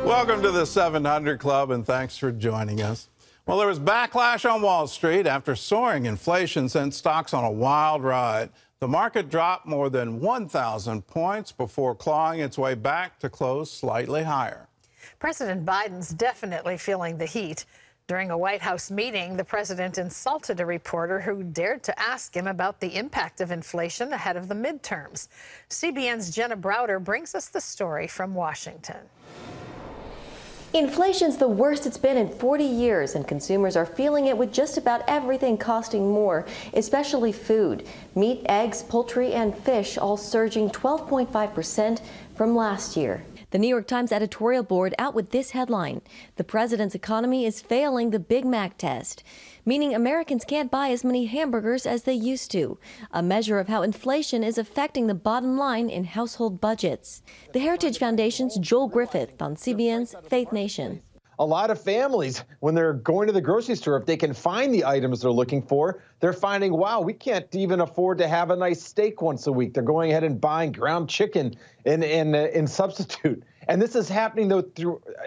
Welcome to the 700 Club, and thanks for joining us. Well, there was backlash on Wall Street after soaring inflation sent stocks on a wild ride. The market dropped more than 1,000 points before clawing its way back to close slightly higher. President Biden's definitely feeling the heat. During a White House meeting, the president insulted a reporter who dared to ask him about the impact of inflation ahead of the midterms. CBN's Jenna Browder brings us the story from Washington. Inflation's the worst it's been in 40 years, and consumers are feeling it with just about everything costing more, especially food. Meat, eggs, poultry, and fish all surging 12.5% from last year. The New York Times editorial board out with this headline: "The president's economy is failing the Big Mac test," meaning Americans can't buy as many hamburgers as they used to, a measure of how inflation is affecting the bottom line in household budgets. The Heritage Foundation's Joel Griffith on CBN's Faith Nation. A lot of families, when they're going to the grocery store, if they can find the items they're looking for, they're finding, wow, we can't even afford to have a nice steak once a week. They're going ahead and buying ground chicken in substitute. And this is happening, though,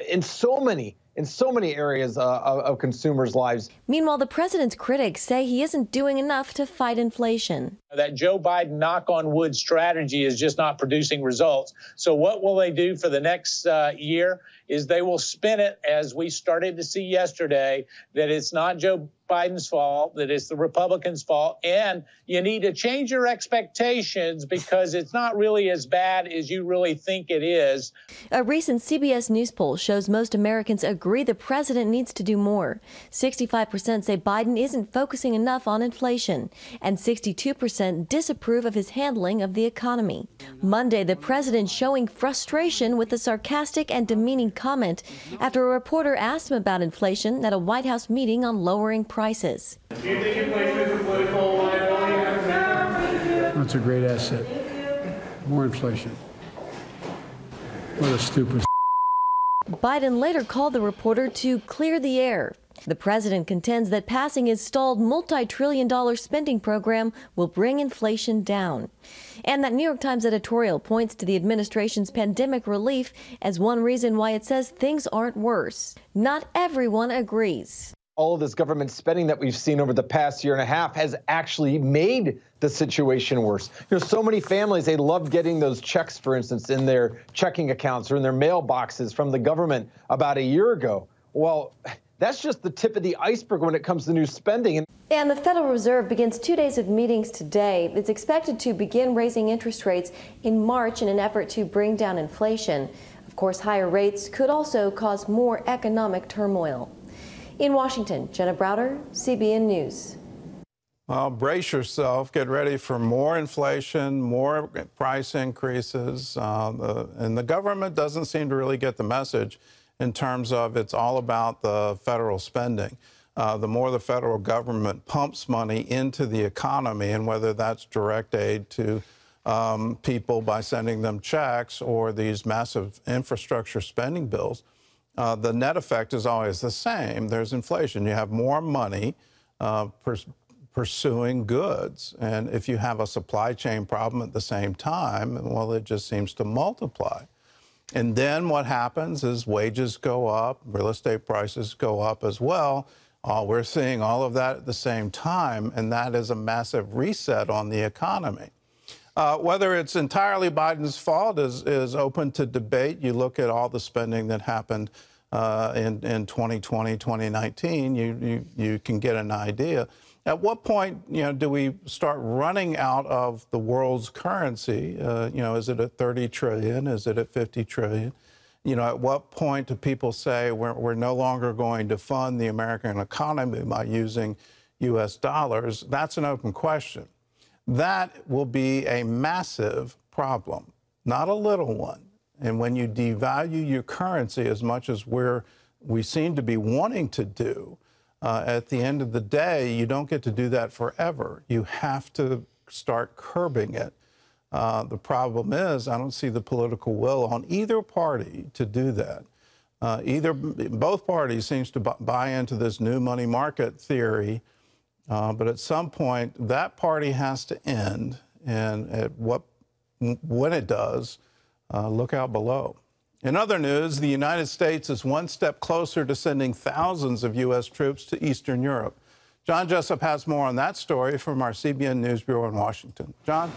in so many areas of consumers' lives. Meanwhile, the president's critics say he isn't doing enough to fight inflation. That Joe Biden knock-on-wood strategy is just not producing results. So what will they do for the next year is they will spin it, as we started to see yesterday, that it's not Joe Biden's fault, that it's the Republicans' fault, and you need to change your expectations because it's not really as bad as you really think it is. A recent CBS News poll shows most Americans agree the president needs to do more. 65% say Biden isn't focusing enough on inflation, and 62% disapprove of his handling of the economy. Monday, the president showing frustration with a sarcastic and demeaning comment after a reporter asked him about inflation at a White House meeting on lowering prices. Do you think inflation is a political liability? That's a great asset. More inflation. What a stupid. Biden later called the reporter to clear the air. The president contends that passing his stalled multi-trillion-dollar spending program will bring inflation down. And that New York Times editorial points to the administration's pandemic relief as one reason why it says things aren't worse. Not everyone agrees. All of this government spending that we've seen over the past year and a half has actually made the situation worse. So many families, they love getting those checks, for instance, in their checking accounts or in their mailboxes from the government about a year ago. Well, that's just the tip of the iceberg when it comes to new spending. And the Federal Reserve begins 2 days of meetings today. It's expected to begin raising interest rates in March in an effort to bring down inflation. Of course, higher rates could also cause more economic turmoil. In Washington, Jenna Browder, CBN News. Well, brace yourself. Get ready for more inflation, more price increases. And the government doesn't seem to really get the message in terms of it's all about the federal spending. The more the federal government pumps money into the economy, and whether that's direct aid to people by sending them checks or these massive infrastructure spending bills, the net effect is always the same. There's inflation. You have more money pursuing goods. And if you have a supply chain problem at the same time, well, it just seems to multiply. And then what happens is wages go up, real estate prices go up as well. We're seeing all of that at the same time, and that is a massive reset on the economy. Whether it's entirely Biden's fault is open to debate. You look at all the spending that happened in 2020, 2019, you can get an idea. At what point, do we start running out of the world's currency? Is it at 30 trillion? Is it at 50 trillion? At what point do people say we're no longer going to fund the American economy by using U.S. dollars? That's an open question. That will be a massive problem, not a little one. And when you devalue your currency as much as we seem to be wanting to do, at the end of the day, you don't get to do that forever. You have to start curbing it. The problem is I don't see the political will on either party to do that. Both parties seems to buy into this new money market theory, but at some point that party has to end. And when it does, look out below. In other news, the United States is one step closer to sending thousands of U.S. troops to Eastern Europe. John Jessup has more on that story from our CBN News Bureau in Washington. John?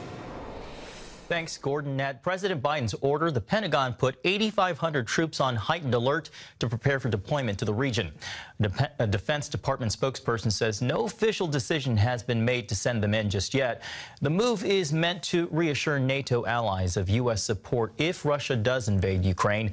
Thanks, Gordon. At President Biden's order, the Pentagon put 8,500 troops on heightened alert to prepare for deployment to the region. A Defense Department spokesperson says no official decision has been made to send them in just yet. The move is meant to reassure NATO allies of U.S. support if Russia does invade Ukraine.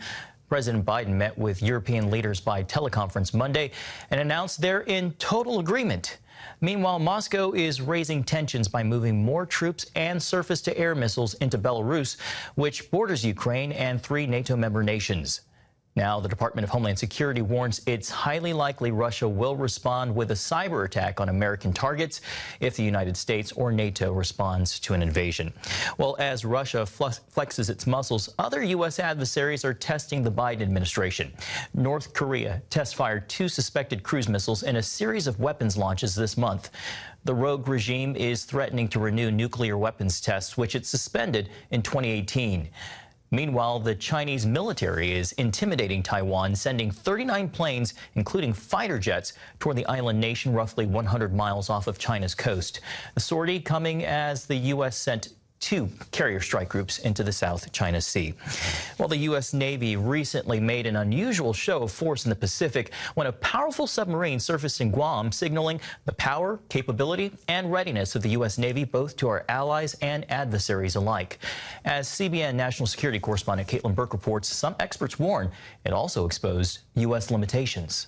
President Biden met with European leaders by teleconference Monday and announced they're in total agreement. Meanwhile, Moscow is raising tensions by moving more troops and surface-to-air missiles into Belarus, which borders Ukraine and 3 NATO member nations. Now, the Department of Homeland Security warns it's highly likely Russia will respond with a cyber attack on American targets if the United States or NATO responds to an invasion. Well, as Russia flexes its muscles, other U.S. adversaries are testing the Biden administration. North Korea test-fired 2 suspected cruise missiles in a series of weapons launches this month. The rogue regime is threatening to renew nuclear weapons tests, which it suspended in 2018. Meanwhile, the Chinese military is intimidating Taiwan, sending 39 planes, including fighter jets, toward the island nation roughly 100 miles off of China's coast. The sortie coming as the U.S. sent 2 carrier strike groups into the South China Sea. Well, the U.S. Navy recently made an unusual show of force in the Pacific when a powerful submarine surfaced in Guam, signaling the power, capability, and readiness of the U.S. Navy, both to our allies and adversaries alike. As CBN national security correspondent Caitlin Burke reports, some experts warn it also exposed U.S. limitations.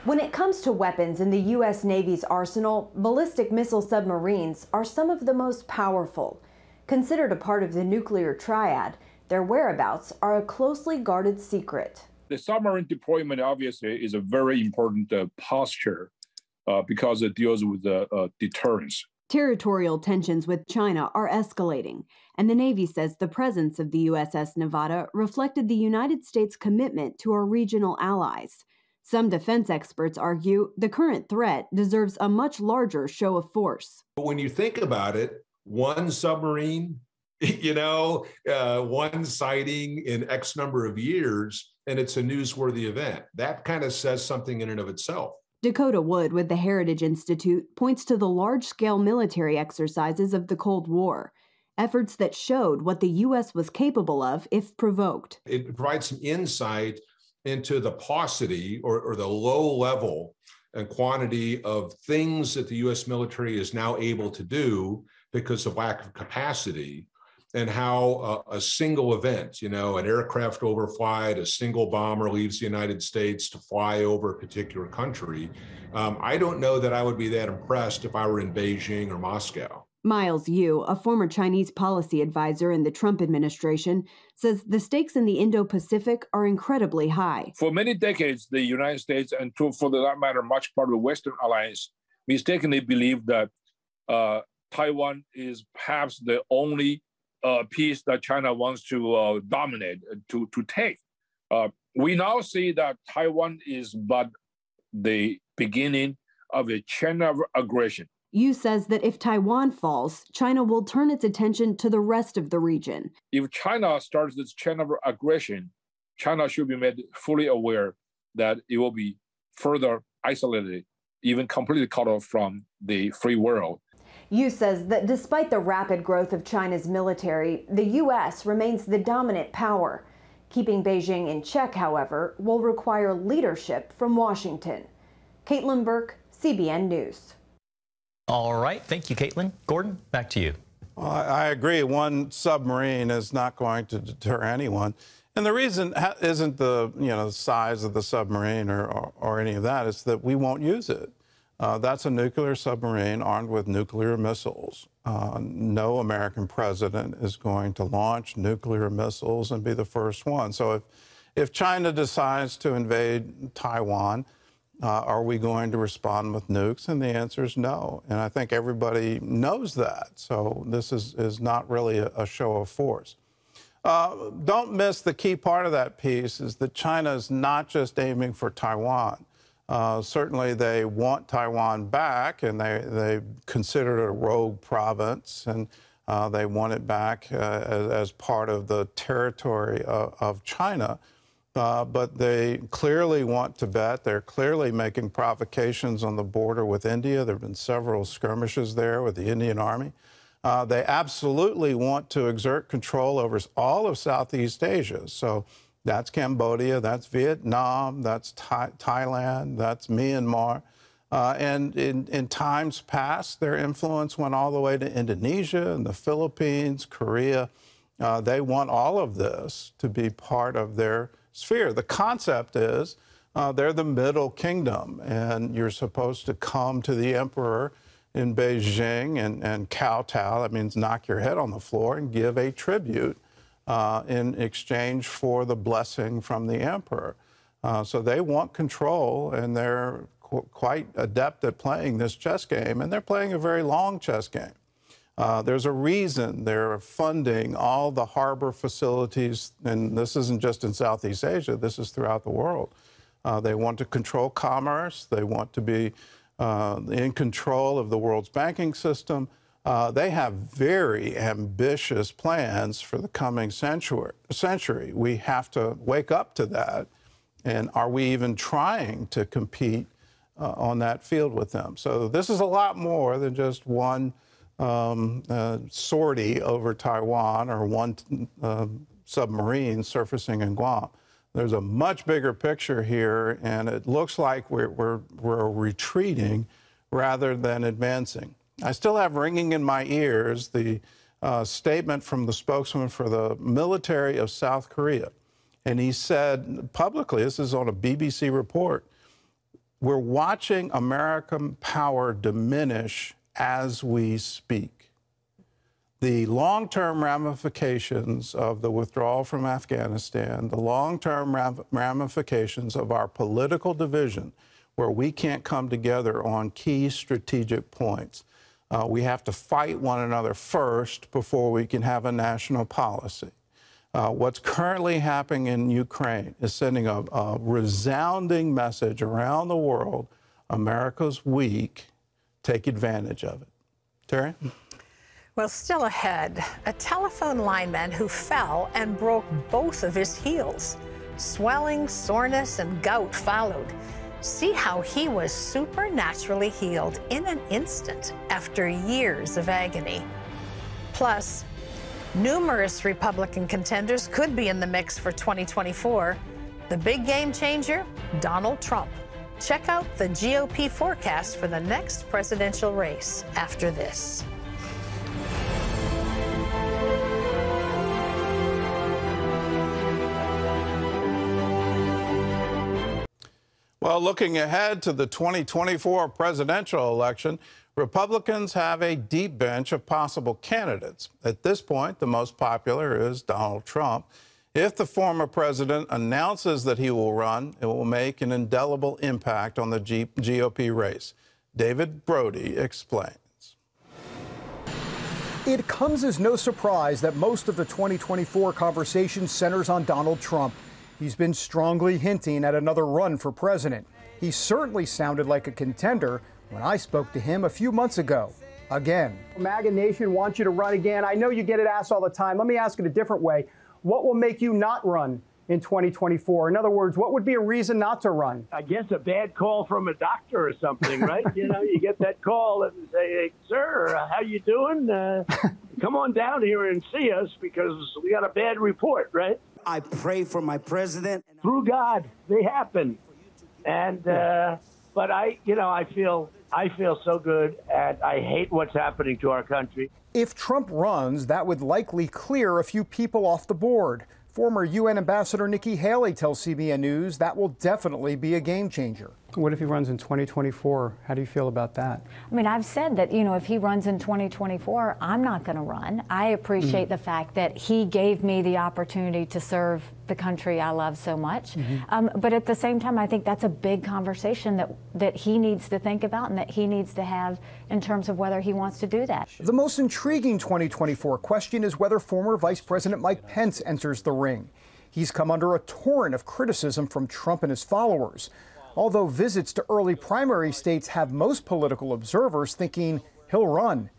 When it comes to weapons in the U.S. Navy's arsenal, ballistic missile submarines are some of the most powerful. Considered a part of the nuclear triad, their whereabouts are a closely guarded secret. The submarine deployment obviously is a very important posture because it deals with deterrence. Territorial tensions with China are escalating, and the Navy says the presence of the USS Nevada reflected the United States' commitment to our regional allies. Some defense experts argue the current threat deserves a much larger show of force. But when you think about it, one submarine, one sighting in X number of years, and it's a newsworthy event. That kind of says something in and of itself. Dakota Wood with the Heritage Institute points to the large-scale military exercises of the Cold War, efforts that showed what the U.S. was capable of if provoked. It provides some insight into the paucity or the low level and quantity of things that the U.S. military is now able to do because of lack of capacity, and how a single event, an aircraft overflight, a single bomber leaves the United States to fly over a particular country. I don't know that I would be that impressed if I were in Beijing or Moscow. Miles Yu, a former Chinese policy advisor in the Trump administration, says the stakes in the Indo-Pacific are incredibly high. For many decades, the United States, and for that matter, much part of the Western alliance, mistakenly believed that Taiwan is perhaps the only piece that China wants to dominate, to take. We now see that Taiwan is but the beginning of a chain of aggression. Yu says that if Taiwan falls, China will turn its attention to the rest of the region. If China starts this chain of aggression, China should be made fully aware that it will be further isolated, even completely cut off from the free world. Yu says that despite the rapid growth of China's military, the U.S. remains the dominant power. Keeping Beijing in check, however, will require leadership from Washington. Caitlin Burke, CBN News. All right. Thank you, Caitlin. Gordon, back to you. Well, I agree. One submarine is not going to deter anyone. And the reason isn't the size of the submarine or any of that. It's that we won't use it. That's a nuclear submarine armed with nuclear missiles. No American president is going to launch nuclear missiles and be the first one. So if China decides to invade Taiwan, are we going to respond with nukes? And the answer is no. And I think everybody knows that. So this is not really a show of force. Don't miss the key part of that piece is that China is not just aiming for Taiwan. Certainly they want Taiwan back, and they consider it a rogue province. And They want it back as part of the territory of China. But they clearly want Tibet. They're clearly making provocations on the border with India. There have been several skirmishes there with the Indian Army. They absolutely want to exert control over all of Southeast Asia. So that's Cambodia, that's Vietnam, that's Thailand, that's Myanmar. And in times past, their influence went all the way to Indonesia and the Philippines, Korea. They want all of this to be part of their sphere. The concept is they're the Middle Kingdom, and you're supposed to come to the emperor in Beijing and kowtow. That means knock your head on the floor and give a tribute in exchange for the blessing from the emperor. So they want control, and they're quite adept at playing this chess game, and they're playing a very long chess game. There's a reason they're funding all the harbor facilities, and this isn't just in Southeast Asia, this is throughout the world. They want to control commerce. They want to be in control of the world's banking system. They have very ambitious plans for the coming century. We have to wake up to that. And are we even trying to compete on that field with them? So this is a lot more than just one sortie over Taiwan or one submarine surfacing in Guam. There's a much bigger picture here, and it looks like we're retreating rather than advancing. I still have ringing in my ears the statement from the spokesman for the military of South Korea. And he said publicly, this is on a BBC report, we're watching American power diminish as we speak. The long-term ramifications of the withdrawal from Afghanistan, the long-term ramifications of our political division, where we can't come together on key strategic points. We have to fight one another first before we can have a national policy. What's currently happening in Ukraine is sending a resounding message around the world. America's weak. Take advantage of it. Terry? Well, still ahead, a telephone lineman who fell and broke both of his heels. Swelling, soreness, and gout followed. See how he was supernaturally healed in an instant after years of agony. Plus, numerous Republican contenders could be in the mix for 2024. The big game changer, Donald Trump. Check out the GOP forecast for the next presidential race after this. Well, looking ahead to the 2024 presidential election, Republicans have a deep bench of possible candidates. At this point, the most popular is Donald Trump. If the former president announces that he will run, it will make an indelible impact on the GOP race. David Brody explains. It comes as no surprise that most of the 2024 conversation centers on Donald Trump. He's been strongly hinting at another run for president. He certainly sounded like a contender when I spoke to him a few months ago. Again. MAGA Nation wants you to run again. I know you get it asked all the time. Let me ask it a different way. What will make you not run in 2024? In other words, what would be a reason not to run? I guess a bad call from a doctor or something, right? You get that call and say, hey, sir, how you doing? Come on down here and see us because we got a bad report, right? I pray for my president. Through God, they happen. And, but I feel so good, and I hate what's happening to our country. If Trump runs, that would likely clear a few people off the board. Former UN Ambassador Nikki Haley tells CBN News that will definitely be a game changer. What if he runs in 2024? How do you feel about that? I mean, I've said that, if he runs in 2024, I'm not going to run. I appreciate the fact that he gave me the opportunity to serve the country I love so much. But at the same time, I think that's a big conversation that he needs to think about and that he needs to have in terms of whether he wants to do that. The most intriguing 2024 question is whether former Vice President Mike Pence enters the ring. He's come under a torrent of criticism from Trump and his followers. Although visits to early primary states have most political observers thinking he'll run.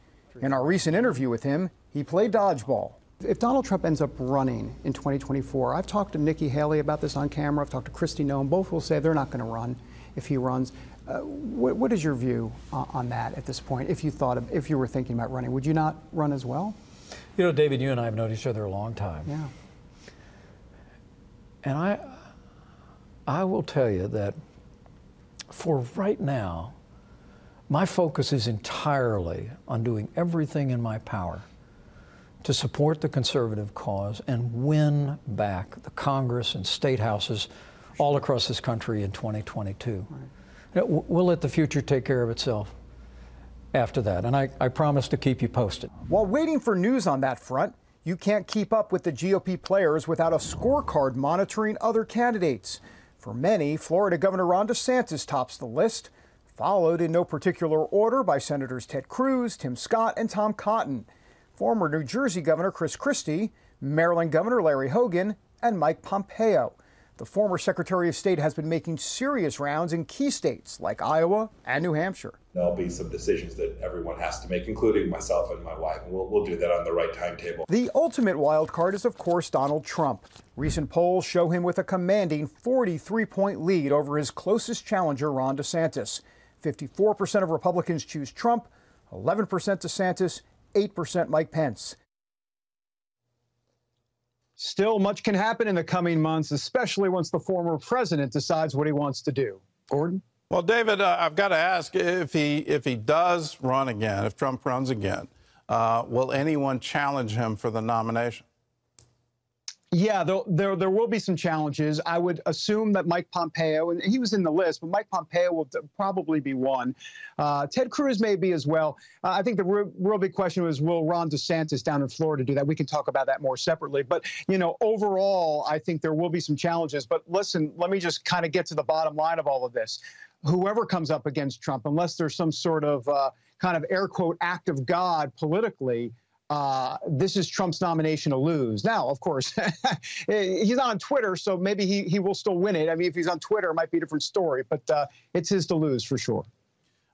In our recent interview with him, He played dodgeball. If Donald Trump ends up running in 2024, I've talked to Nikki Haley about this on camera. I've talked to Kristi Noem. Both will say they're not going to run if he runs. What is your view on that at this point? If you were thinking about running, would you not run as well? You know, David, you and I have known each other a long time. Yeah. And I will tell you that for right now, my focus is entirely on doing everything in my power to support the conservative cause and win back the Congress and state houses all across this country in 2022. Right. We'll let the future take care of itself after that, and I promise to keep you posted. While waiting for news on that front, you can't keep up with the GOP players without a scorecard monitoring other candidates. For many, Florida Governor Ron DeSantis tops the list, followed in no particular order by Senators Ted Cruz, Tim Scott, and Tom Cotton, former New Jersey Governor Chris Christie, Maryland Governor Larry Hogan, and Mike Pompeo. The former Secretary of State has been making serious rounds in key states like Iowa and New Hampshire. There'll be some decisions that everyone has to make, including myself and my wife, and we'll do that on the right timetable. The ultimate wild card is, of course, Donald Trump. Recent polls show him with a commanding 43-point lead over his closest challenger, Ron DeSantis. 54% of Republicans choose Trump, 11% DeSantis, 8% Mike Pence. Still, much can happen in the coming months, especially once the former president decides what he wants to do. Gordon? Well, David, I've got to ask, if he does run again, if Trump runs again, will anyone challenge him for the nomination? Yeah, there will be some challenges. I would assume that Mike Pompeo, and he was in the list, but Mike Pompeo will probably be one. Ted Cruz may be as well. I think the real big question was, will Ron DeSantis down in Florida do that? We can talk about that more separately. But, you know, overall, I think there will be some challenges. But listen, let me just kind of get to the bottom line of all of this. Whoever comes up against Trump, unless there's some sort of kind of air quote act of God politically, this is Trump's nomination to lose. Now, of course, he's not on Twitter, so maybe he will still win it. I mean, if he's on Twitter, it might be a different story, but it's his to lose for sure.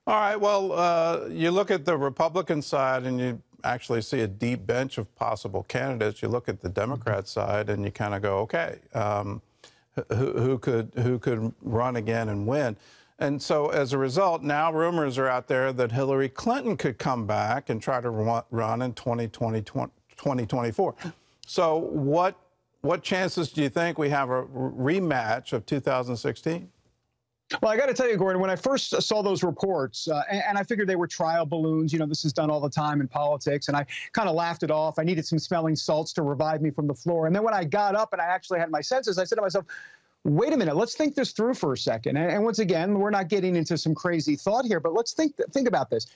All right, well, you look at the Republican side and you actually see a deep bench of possible candidates. You look at the Democrat side and you kind of go, okay, who could run again and win? And so as a result, now rumors are out there that Hillary Clinton could come back and try to run in 2024. So what chances do you think we have a rematch of 2016? Well, I got to tell you, Gordon, when I first saw those reports, and I figured they were trial balloons, you know, this is done all the time in politics, and I kind of laughed it off. I needed some smelling salts to revive me from the floor. And then when I got up and I actually had my senses, I said to myself, wait a minute, let's think this through for a second. And once again, we're not getting into some crazy thought here, but let's think about this.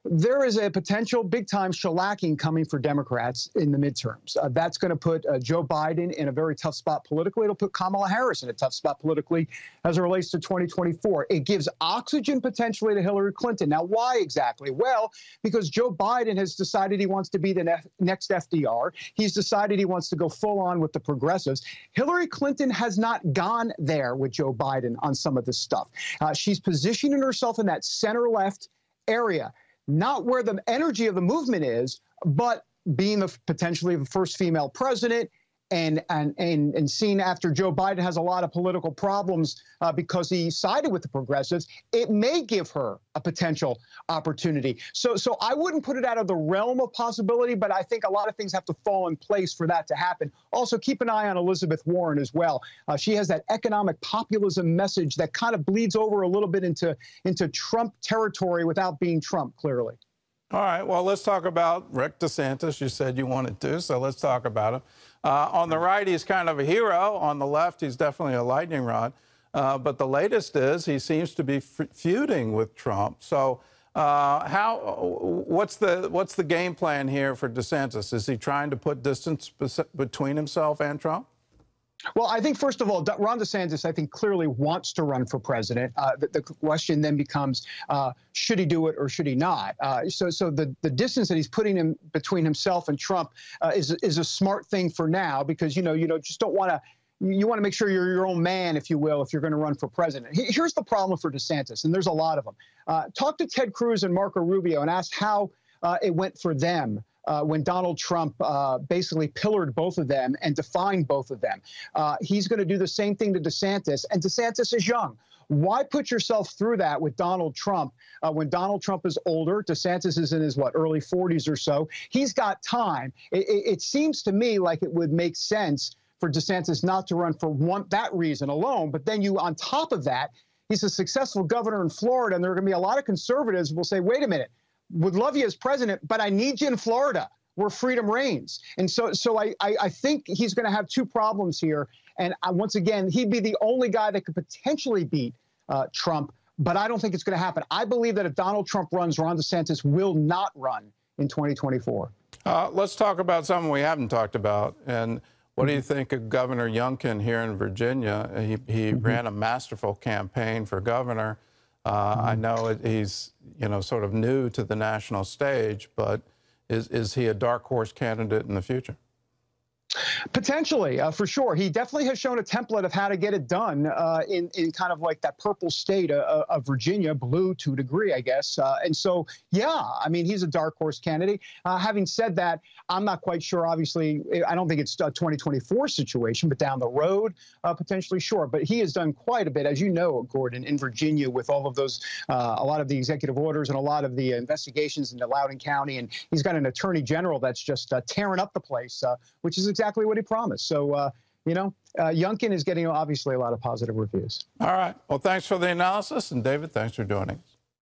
There is a potential big-time shellacking coming for Democrats in the midterms. That's going to put Joe Biden in a very tough spot politically. It'll put Kamala Harris in a tough spot politically as it relates to 2024. It gives oxygen potentially to Hillary Clinton. Now, why exactly? Well, because Joe Biden has decided he wants to be the next FDR. He's decided he wants to go full-on with the progressives. Hillary Clinton has not gone there with Joe Biden on some of this stuff. She's positioning herself in that center-left area. Not where the energy of the movement is, but being potentially the first female president and seen after Joe Biden has a lot of political problems because he sided with the progressives, it may give her a potential opportunity. So I wouldn't put it out of the realm of possibility, but I think a lot of things have to fall in place for that to happen. Also, keep an eye on Elizabeth Warren as well. She has that economic populism message that kind of bleeds over a little bit into Trump territory without being Trump, clearly. All right, well, let's talk about Rick DeSantis. You said you wanted to, so let's talk about him. On the right, he's kind of a hero. On the left, he's definitely a lightning rod. But the latest is he seems to be feuding with Trump. So what's the game plan here for DeSantis? Is he trying to put distance between himself and Trump? Well, I think, first of all, Ron DeSantis, I think, clearly wants to run for president. The question then becomes, should he do it or should he not? So the distance that he's putting in between himself and Trump is a smart thing for now, because, you just don't want to. You want to make sure you're your own man, if you will, if you're going to run for president. Here's the problem for DeSantis, and there's a lot of them. Talk to Ted Cruz and Marco Rubio and ask how it went for them when Donald Trump basically pillared both of them and defined both of them. He's going to do the same thing to DeSantis, and DeSantis is young. Why put yourself through that with Donald Trump when Donald Trump is older? DeSantis is in his, early 40s or so. He's got time. It seems to me like it would make sense for DeSantis not to run for that reason alone. But then on top of that, he's a successful governor in Florida, and there are going to be a lot of conservatives who will say, wait a minute, would love you as president, but I need you in Florida where freedom reigns. And so I think he's going to have two problems here. And once again, he'd be the only guy that could potentially beat Trump, but I don't think it's going to happen. I believe that if Donald Trump runs, Ron DeSantis will not run in 2024. Let's talk about something we haven't talked about. And what do you think of Governor Youngkin here in Virginia? He ran a masterful campaign for governor. I know he's, sort of new to the national stage, but is he a dark horse candidate in the future? Potentially, for sure. He definitely has shown a template of how to get it done in kind of like that purple state of Virginia, blue to a degree, I guess. And so, yeah, I mean, he's a dark horse candidate. Having said that, I'm not quite sure. Obviously, I don't think it's a 2024 situation, but down the road, potentially, sure. But he has done quite a bit, as you know, Gordon, in Virginia with all of those, a lot of the executive orders and a lot of the investigations into Loudoun County. And he's got an attorney general that's just tearing up the place, which is exactly what he promised. So, Youngkin is getting obviously a lot of positive reviews. All right. Well, thanks for the analysis. And David, thanks for joining us.